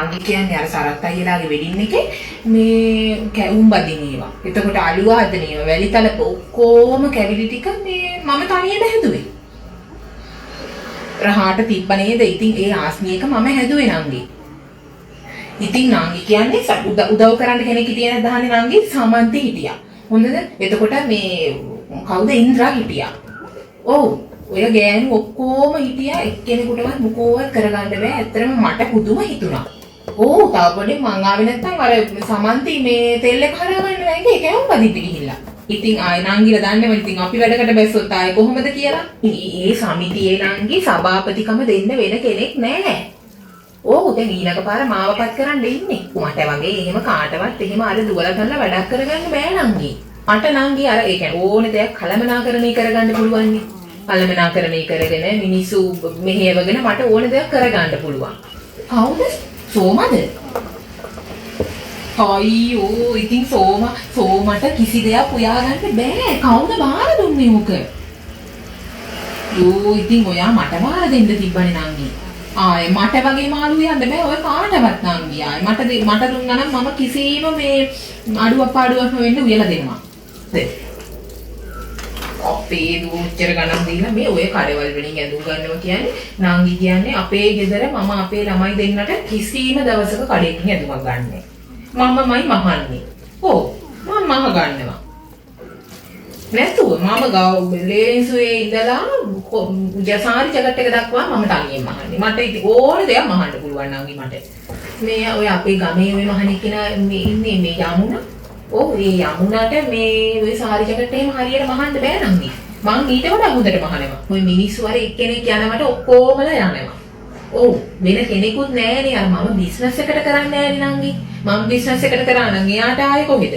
අංගි කියන්නේ අර සරත් අයියලාගේ වෙඩින් එකේ මේ කැවුම් බදින ඒවා. එතකොට අලුව හදන ඒවා, වැලිතලප ඔක්කොම කැවිලි ටික මේ මම තනියම හැදුවේ. රහාට තිබ්බ නේද? ඉතින් ඒ ආස්මි එක මම හැදුවේ නංගි. ඉතින් නංගි කියන්නේ උදව් කරන්න කෙනෙක් හිටියේ නැද්ද අහන්නේ නංගි? සමන්ති හිටියා. හොඳද? එතකොට මේ කවුද? ඉන්ද්‍රා හිටියා. ඔව්. ඔය ගෑනු ඔක්කොම හිටියා. එක්කෙනෙකුටවත් මොකෝවත් කරගන්න බෑ. ඇත්තටම මට පුදුම හිතුණා. ඕ තව පොඩි මං ආවේ නැත්තම් අර සමන්ති මේ තෙල් එක හරවන්න නැහැ ඒකම බදින්න ගිහිල්ලා. ඉතින් ආයි නංගිලා දන්නේම ඉතින් අපි වැඩකට බැස්සොත් ආයි කොහොමද කියලා. මේ සමිතියේ නංගි සභාපතිකම දෙන්න වෙන කෙනෙක් නැහැ. ඕ දැන් ඊළඟ පාර මාවපත් කරන්න ඉන්නේ. මට වගේ එහෙම කාටවත් එහෙම අර දුවලා කරලා වැඩක් කරගන්න බෑ නංගි. මට නංගි අර ඒ කියන්නේ ඕනේ දෙයක් කළමනාකරණය කරගන්න පුළුවන් නේ. කළමනාකරණය කරගෙන මිනිස්සු මෙහෙවගෙන මට ඕනේ දෙයක් කරගන්න පුළුවන්. කවුද? සෝමද? අයියෝ ඉතින් සෝමට කිසි දෙයක් උයාගන්න බෑ. කවුද බාර දුන්නේ මොක? යෝ ඉතින් ඔයා මට බාර දෙන්න තිබ්බනේ නංගි. ආයේ මට වගේ මාළු යන්න බෑ ඔය කාටවත් නංගි. ආයේ මට දුන්නා නම් මම කිසිම මේ අඩුවක් පාඩුවක් වෙන්න උයලා දෙනවා. අපේ දුච්චර ගණන් දීලා මේ ඔය කඩවල වලින් ඇඳුම් ගන්නවා කියන්නේ නංගි කියන්නේ අපේ ගෙදර මම අපේ ළමයි දෙන්නට කිසිම දවසක කඩේකින් ඇඳුමක් ගන්නෑ. මමමයි මහන්නේ. ඕ මම මහ ගන්නවා. නැතුව මම ගාව ලේන්සුවේ ඉඳලා ජසාරි ජගට් එක දක්වා මම තනියෙන් මහන්නේ. මට ඉතින් ඕන දෙයක් මහන්න පුළුවන් නංගි මට. මේ ඔය අපේ ගමේ ඔය මහණෙක් කෙනා මේ ඉන්නේ මේ යමුනා. ඔව් ඒ යමුනාට මේ ඔය සාරි ජගට් එහෙම හරියට මහන්න බෑ නංගි. මං ඊට වඩා හොඳට මහනවා. ඔය මිනිස්සු වර එක්කෙනෙක් යනවට ඔක්කොමලා යනවා. ඔව් වෙන කෙනෙකුත් නෑනේ අර මම බිස්නස් එකට කරන්නේ නෑනේ නංගි. මම බිස්නස් එකට කරා නම් එයාට ආයේ කොහෙද?